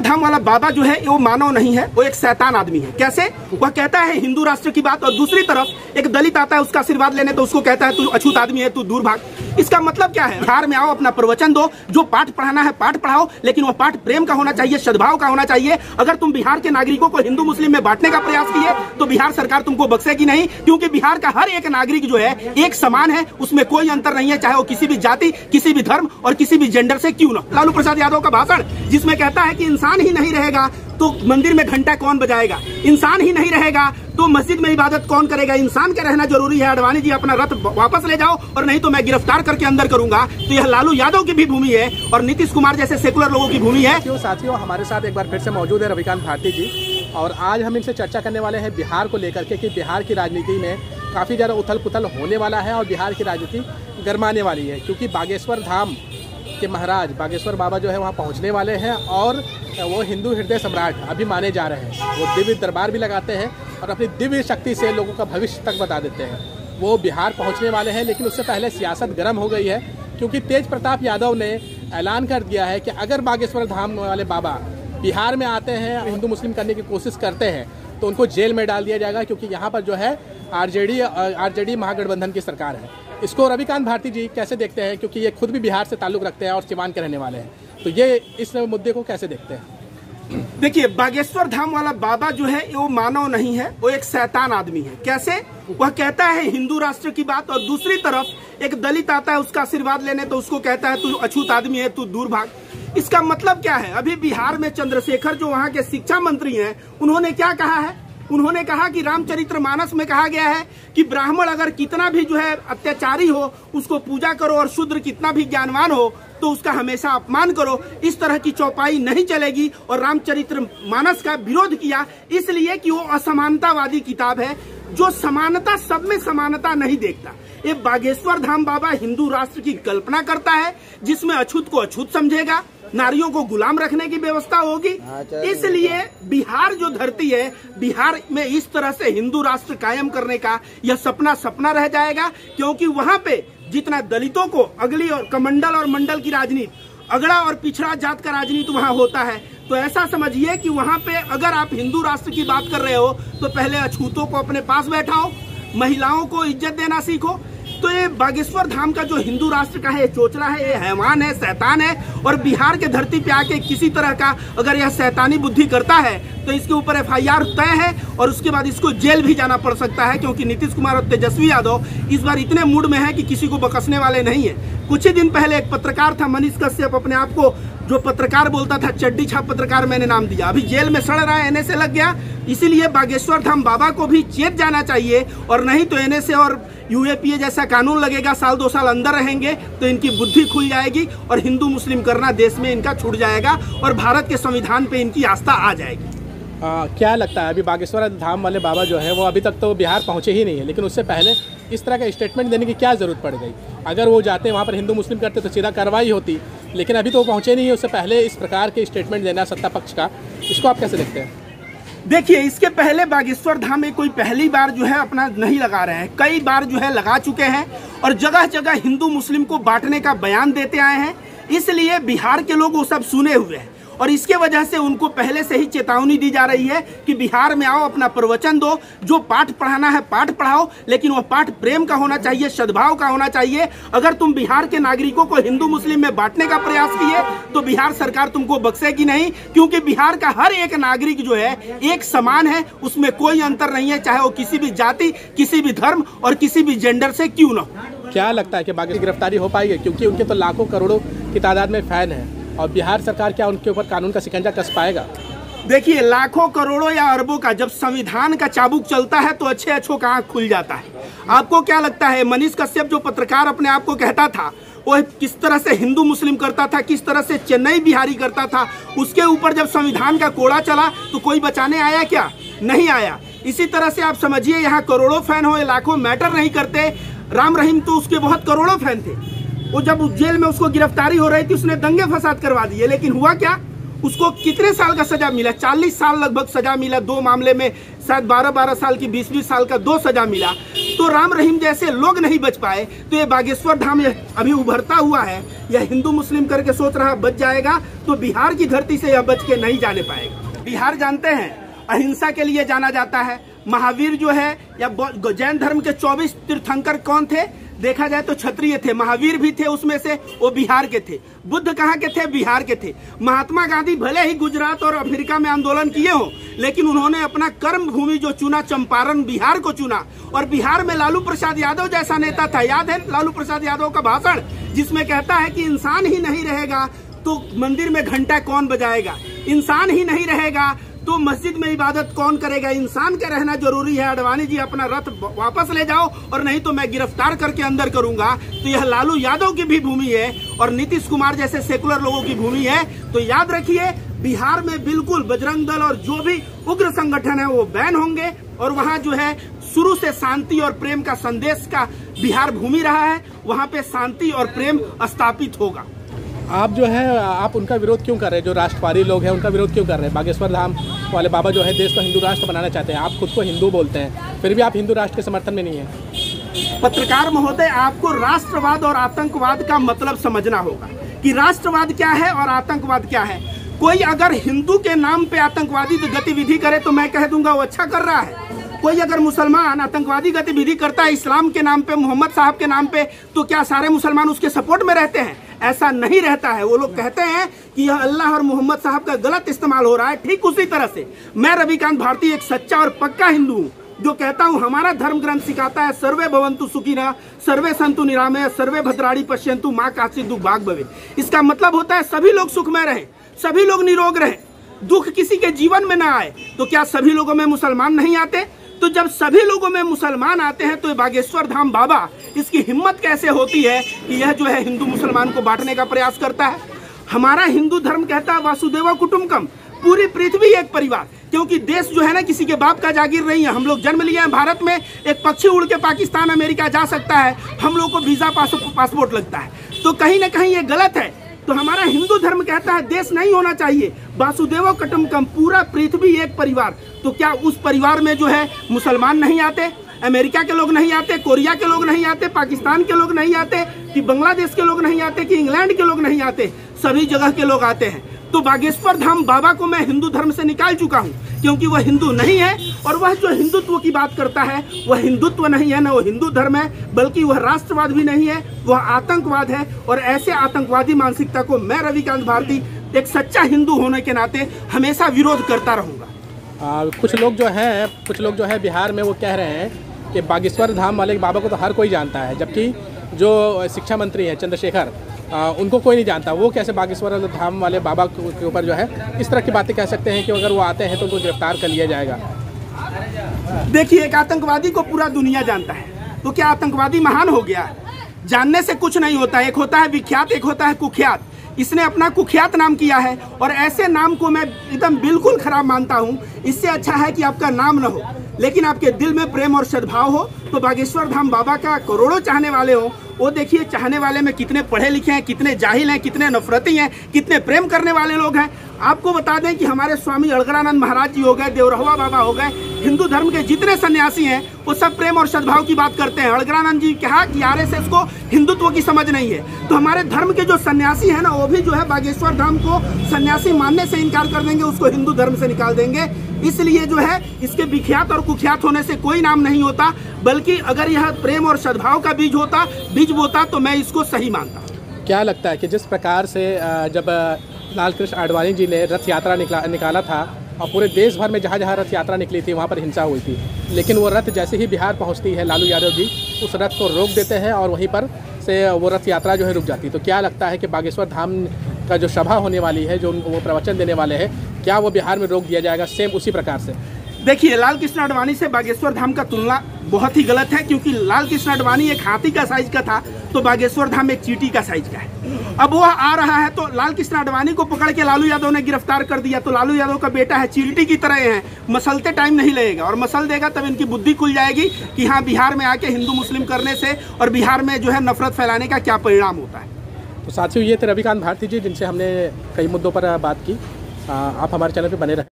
धाम वाला बाबा जो है वो मानव नहीं है, वो एक शैतान आदमी है। कैसे? वह कहता है हिंदू राष्ट्र की बात और दूसरी तरफ एक दलित आता है उसका आशीर्वाद लेने तो उसको कहता है तू अछूत आदमी है, तू दूर भाग। इसका मतलब क्या है? बिहार में आओ, अपना प्रवचन दो, जो पाठ पढ़ाना है पाठ पढ़ाओ, लेकिन वह पाठ प्रेम का होना चाहिए, सद्भाव का होना चाहिए। अगर तुम बिहार के नागरिकों को हिंदू मुस्लिम में बांटने का प्रयास किए तो बिहार सरकार तुमको बख्शेगी नहीं, क्योंकि बिहार का हर एक नागरिक जो है एक समान है, उसमें कोई अंतर नहीं है, चाहे वो किसी भी जाति, किसी भी धर्म और किसी भी जेंडर से क्यों न। लालू प्रसाद यादव का भाषण जिसमें कहता है कि इंसान ही नहीं रहेगा तो मंदिर में घंटा कौन बजाएगा, इंसान ही नहीं रहेगा तो मस्जिद में इबादत कौन करेगा, इंसान का रहना जरूरी है। अडवाणी जी अपना रथ वापस ले जाओ और नहीं तो मैं गिरफ्तार करके अंदर करूंगा। तो यह लालू यादव की भी भूमि है और नीतीश कुमार जैसे सेकुलर लोगों की भूमि है। साथियों, हमारे साथ एक बार फिर से मौजूद है रविकांत भारती जी, और आज हम इनसे चर्चा करने वाले हैं बिहार को लेकर के कि बिहार की राजनीति में काफ़ी ज़्यादा उथल पुथल होने वाला है और बिहार की राजनीति गरमाने वाली है, क्योंकि बागेश्वर धाम के महाराज बागेश्वर बाबा जो है वहाँ पहुँचने वाले हैं और वो हिंदू हृदय सम्राट अभी माने जा रहे हैं। वो दिव्य दरबार भी लगाते हैं और अपनी दिव्य शक्ति से लोगों का भविष्य तक बता देते हैं। वो बिहार पहुँचने वाले हैं, लेकिन उससे पहले सियासत गर्म हो गई है, क्योंकि तेज प्रताप यादव ने ऐलान कर दिया है कि अगर बागेश्वर धाम वाले बाबा बिहार में आते हैं, हिंदू मुस्लिम करने की कोशिश करते हैं तो उनको जेल में डाल दिया जाएगा, क्योंकि यहाँ पर जो है आरजेडी महागठबंधन की सरकार है। इसको रविकांत भारती जी कैसे देखते हैं, क्योंकि ये खुद भी बिहार से ताल्लुक रखते हैं और सीवान के रहने वाले हैं, तो ये इस मुद्दे को कैसे देखते हैं? देखिए, बागेश्वर धाम वाला बाबा जो है वो मानव नहीं है, वो एक शैतान आदमी है। कैसे? वह कहता है हिंदू राष्ट्र की बात और दूसरी तरफ एक दलित आता है उसका आशीर्वाद लेने तो उसको कहता है तू अछूत आदमी है, तू दूर भाग। इसका मतलब क्या है? अभी बिहार में चंद्रशेखर जो वहाँ के शिक्षा मंत्री हैं, उन्होंने क्या कहा है? उन्होंने कहा कि रामचरितमानस में कहा गया है कि ब्राह्मण अगर कितना भी जो है अत्याचारी हो उसको पूजा करो और शूद्र कितना भी ज्ञानवान हो तो उसका हमेशा अपमान करो। इस तरह की चौपाई नहीं चलेगी और रामचरितमानस का विरोध किया इसलिए कि वो असमानतावादी किताब है जो समानता, सब में समानता नहीं देखता। ये बागेश्वर धाम बाबा हिंदू राष्ट्र की कल्पना करता है जिसमें अछूत को अछूत समझेगा, नारियों को गुलाम रखने की व्यवस्था होगी। इसलिए बिहार जो धरती है, बिहार में इस तरह से हिंदू राष्ट्र कायम करने का यह सपना रह जाएगा, क्योंकि वहाँ पे जितना दलितों को अगली और कमंडल और मंडल की राजनीति, अगड़ा और पिछड़ा जात का राजनीति वहाँ होता है। तो ऐसा समझिए कि वहाँ पे अगर आप हिंदू राष्ट्र की बात कर रहे हो तो पहले अछूतों को अपने पास बैठाओ, महिलाओं को इज्जत देना सीखो। तो ये बागेश्वर धाम का जो हिंदू राष्ट्र का है चोचला है, ये हैवान है, शैतान है। और बिहार के धरती पे आके किसी तरह का अगर यह शैतानी बुद्धि करता है तो इसके ऊपर FIR तय है और उसके बाद इसको जेल भी जाना पड़ सकता है, क्योंकि नीतीश कुमार और तेजस्वी यादव इस बार इतने मूड में है कि किसी को बकसने वाले नहीं है। कुछ ही दिन पहले एक पत्रकार था मनीष कश्यप, अपने आप को जो पत्रकार बोलता था, चड्डी छाप पत्रकार मैंने नाम दिया, अभी जेल में सड़ रहा है, NSA लग गया। इसीलिए बागेश्वर धाम बाबा को भी चेत जाना चाहिए, और नहीं तो NSA और UAPA जैसा कानून लगेगा, साल 2 साल अंदर रहेंगे तो इनकी बुद्धि खुल जाएगी और हिंदू मुस्लिम करना देश में इनका छूट जाएगा और भारत के संविधान पे इनकी आस्था आ जाएगी। क्या लगता है अभी बागेश्वर धाम वाले बाबा जो है वो अभी तक तो बिहार पहुँचे ही नहीं है, लेकिन उससे पहले इस तरह का स्टेटमेंट देने की क्या ज़रूरत पड़ गई? अगर वो जाते वहाँ पर हिंदू मुस्लिम करते तो सीधा कार्रवाई होती, लेकिन अभी तो वो पहुँचे नहीं है। उससे पहले इस प्रकार के स्टेटमेंट देना सत्ता पक्ष का, इसको आप कैसे देखते हैं? देखिए, इसके पहले बागेश्वर धाम में कोई पहली बार जो है अपना नहीं लगा रहे हैं, कई बार जो है लगा चुके हैं और जगह जगह हिंदू मुस्लिम को बांटने का बयान देते आए हैं। इसलिए बिहार के लोग वो सब सुने हुए हैं और इसके वजह से उनको पहले से ही चेतावनी दी जा रही है कि बिहार में आओ, अपना प्रवचन दो, जो पाठ पढ़ाना है पाठ पढ़ाओ, लेकिन वह पाठ प्रेम का होना चाहिए, सद्भाव का होना चाहिए। अगर तुम बिहार के नागरिकों को हिंदू मुस्लिम में बांटने का प्रयास किए तो बिहार सरकार तुमको बख्शेगी नहीं, क्योंकि बिहार का हर एक नागरिक जो है एक समान है, उसमें कोई अंतर नहीं है, चाहे वो किसी भी जाति, किसी भी धर्म और किसी भी जेंडर से क्यों न हो। क्या लगता है कि बाकी गिरफ्तारी हो पाएगी, क्योंकि उनके तो लाखों करोड़ों की तादाद में फैन है, और बिहार सरकार क्या उनके ऊपर कानून का शिकंजा कस पाएगा? देखिए, लाखों करोड़ों या अरबों का जब संविधान का चाबुक चलता है तो अच्छों का आंख खुल जाता है। आपको क्या लगता है मनीष कश्यप जो पत्रकार अपने आप को कहता था वो किस तरह से हिंदू मुस्लिम करता था, किस तरह से चेन्नई बिहारी करता था? उसके ऊपर जब संविधान का कोड़ा चला तो कोई बचाने आया क्या? नहीं आया। इसी तरह से आप समझिए यहाँ करोड़ों फैन हो, लाखों मैटर नहीं करते। राम रहीम तो उसके बहुत करोड़ों फैन थे, वो जब जेल में उसको गिरफ्तारी हो रही थी उसने दंगे फसाद करवा दिए, लेकिन हुआ क्या? उसको कितने साल का सजा मिला? 40 साल लगभग सजा मिला। 2 मामले में शायद 12-12 साल की, 20-20 साल का 2 सजा मिला। तो तो राम रहीम जैसे लोग नहीं बच पाए, तो ये बागेश्वर धाम अभी उभरता हुआ है, यह हिंदू मुस्लिम करके सोच रहा बच जाएगा, तो बिहार की धरती से यह बच के नहीं जाने पाएगा। बिहार जानते हैं अहिंसा के लिए जाना जाता है। महावीर जो है या जैन धर्म के 24 तीर्थंकर कौन थे? देखा जाए तो क्षत्रिय थे, महावीर भी थे उसमें से, वो बिहार के थे। बुद्ध कहाँ के थे? बिहार के थे। महात्मा गांधी भले ही गुजरात और अफ्रीका में आंदोलन किए हो, लेकिन उन्होंने अपना कर्म भूमि जो चुना, चंपारण बिहार को चुना। और बिहार में लालू प्रसाद यादव जैसा नेता था, याद है लालू प्रसाद यादव का भाषण, जिसमें कहता है कि इंसान ही नहीं रहेगा तो मंदिर में घंटा कौन बजाएगा, इंसान ही नहीं रहेगा तो मस्जिद में इबादत कौन करेगा, इंसान के रहना जरूरी है। अडवाणी जी अपना रथ वापस ले जाओ और नहीं तो मैं गिरफ्तार करके अंदर करूंगा। तो यह लालू यादव की भी भूमि है और नीतीश कुमार जैसे सेकुलर लोगों की भूमि है। तो याद रखिए, बिहार में बिल्कुल बजरंग दल और जो भी उग्र संगठन है वो बैन होंगे। और वहाँ जो है शुरू से शांति और प्रेम का संदेश का बिहार भूमि रहा है, वहाँ पे शांति और प्रेम स्थापित होगा। आप जो है आप उनका विरोध क्यों कर रहे हैं? जो राष्ट्रवादी लोग हैं उनका विरोध क्यों कर रहे हैं? बागेश्वर धाम वाले बाबा जो है देश को हिंदू राष्ट्र बनाना चाहते हैं, आप खुद को हिंदू बोलते हैं, फिर भी आप हिंदू राष्ट्र के समर्थन में नहीं है। पत्रकार महोदय, आपको राष्ट्रवाद और आतंकवाद का मतलब समझना होगा कि राष्ट्रवाद क्या है और आतंकवाद क्या है। कोई अगर हिंदू के नाम पे आतंकवादी गतिविधि करे तो मैं कह दूंगा वो अच्छा कर रहा है। कोई अगर मुसलमान आतंकवादी गतिविधि करता है इस्लाम के नाम पे, मोहम्मद साहब के नाम पे, तो क्या सारे मुसलमान उसके सपोर्ट में रहते हैं? ऐसा नहीं रहता है। वो लोग कहते हैं कि यह अल्लाह और मोहम्मद साहब का गलत इस्तेमाल हो रहा है। ठीक उसी तरह से मैं रविकांत भारती एक सच्चा और पक्का हिंदू हूँ, जो कहता हूँ हमारा धर्म ग्रंथ सिखाता है सर्वे भवन्तु सुखिनः, सर्वे सन्तु निरामया, सर्वे भद्राणि पश्यन्तु, माँ काचित् दुःख भाग् भवेत्। इसका मतलब होता है सभी लोग सुखमय रहें, सभी लोग निरोग रहें, दुख किसी के जीवन में न आए। तो क्या सभी लोगों में मुसलमान नहीं आते? तो जब सभी लोगों में मुसलमान आते हैं तो बागेश्वर धाम बाबा इसकी हिम्मत कैसे होती है कि यह जो है हिंदू मुसलमान को बांटने का प्रयास करता है? हमारा हिंदू धर्म कहता है वासुदेव कुटुंबकम, पूरी पृथ्वी एक परिवार। क्योंकि देश जो है ना किसी के बाप का जागीर नहीं है। हम लोग जन्म लिए हैं भारत में, एक पक्षी उड़ के पाकिस्तान अमेरिका जा सकता है, हम लोग को वीजा पासपोर्ट लगता है। तो कहीं ना कहीं ये गलत है। तो हमारा हिंदू धर्म कहता है देश नहीं होना चाहिए, वासुदेव कुटुंबकम, पूरा पृथ्वी एक परिवार। तो क्या उस परिवार में जो है मुसलमान नहीं आते? अमेरिका के लोग नहीं आते? कोरिया के लोग नहीं आते? पाकिस्तान के लोग नहीं आते? कि बांग्लादेश के लोग नहीं आते? कि इंग्लैंड के लोग नहीं आते? सभी जगह के लोग आते हैं। तो बागेश्वर धाम बाबा को मैं हिंदू धर्म से निकाल चुका हूँ, क्योंकि वह हिंदू नहीं है। और वह जो हिंदुत्व की बात करता है वह हिंदुत्व नहीं है, न वो हिंदू धर्म है, बल्कि वह राष्ट्रवाद भी नहीं है, वह आतंकवाद है। और ऐसे आतंकवादी मानसिकता को मैं रविकांत भारती एक सच्चा हिंदू होने के नाते हमेशा विरोध करता रहूँगा। कुछ लोग जो है बिहार में वो कह रहे हैं कि बागेश्वर धाम वाले बाबा को तो हर कोई जानता है, जबकि जो शिक्षा मंत्री हैं चंद्रशेखर, उनको कोई नहीं जानता। वो कैसे बागेश्वर धाम वाले बाबा के ऊपर जो है इस तरह की बातें कह सकते हैं कि अगर वो आते हैं तो उनको गिरफ्तार कर लिया जाएगा? देखिए, एक आतंकवादी को पूरा दुनिया जानता है, तो क्या आतंकवादी महान हो गया? जानने से कुछ नहीं होता। एक होता है विख्यात, एक होता है कुख्यात। इसने अपना कुख्यात नाम किया है और ऐसे नाम को मैं एकदम बिल्कुल खराब मानता हूँ। इससे अच्छा है कि आपका नाम न हो, लेकिन आपके दिल में प्रेम और सद्भाव हो। तो बागेश्वर धाम बाबा का करोड़ों चाहने वाले हो, वो देखिए चाहने वाले में कितने पढ़े लिखे हैं, कितने जाहिल हैं, कितने नफरती हैं, कितने प्रेम करने वाले लोग हैं। आपको बता दें कि हमारे स्वामी अलगरानंद महाराज जी हो गए, देवरहुआ बाबा हो गए, हिंदू धर्म के जितने सन्यासी हैं वो सब प्रेम और सद्भाव की बात करते हैं। अलगरानंद जी कहा कि आरएसएस को हिंदुत्व की समझ नहीं है। तो हमारे धर्म के जो सन्यासी हैं ना, वो भी जो है बागेश्वर धाम को सन्यासी मानने से इनकार कर देंगे, उसको हिंदू धर्म से निकाल देंगे। इसलिए जो है इसके विख्यात और कुख्यात होने से कोई नाम नहीं होता, बल्कि अगर यह प्रेम और सद्भाव का बीज बोता तो मैं इसको सही मानता। क्या लगता है कि जिस प्रकार से जब लाल कृष्ण आडवाणी जी ने रथ यात्रा निकाला था और पूरे देश भर में जहाँ जहाँ रथ यात्रा निकली थी वहाँ पर हिंसा हुई थी, लेकिन वो रथ जैसे ही बिहार पहुँचती है लालू यादव जी उस रथ को रोक देते हैं और वहीं पर से वो रथ यात्रा जो है रुक जाती है। तो क्या लगता है कि बागेश्वर धाम का जो सभा होने वाली है, जो वो प्रवचन देने वाले हैं, क्या वो बिहार में रोक दिया जाएगा सेम उसी प्रकार से? देखिए, लाल कृष्ण आडवाणी से बागेश्वर धाम का तुलना बहुत ही गलत है, क्योंकि लाल कृष्ण आडवाणी एक हाथी का साइज का था तो बागेश्वर धाम एक चींटी का साइज का है। अब वो आ रहा है तो लाल कृष्ण आडवाणी को पकड़ के लालू यादव ने गिरफ्तार कर दिया, तो लालू यादव का बेटा है, चींटी की तरह है, मसलते टाइम नहीं लगेगा और मसल देगा तब इनकी बुद्धि खुल जाएगी कि हाँ बिहार में आके हिंदू मुस्लिम करने से और बिहार में जो है नफरत फैलाने का क्या परिणाम होता है। तो साथियों, ये थे रविकांत भारती जी जिनसे हमने कई मुद्दों पर बात की। आप हमारे चैनल पर बने रहें।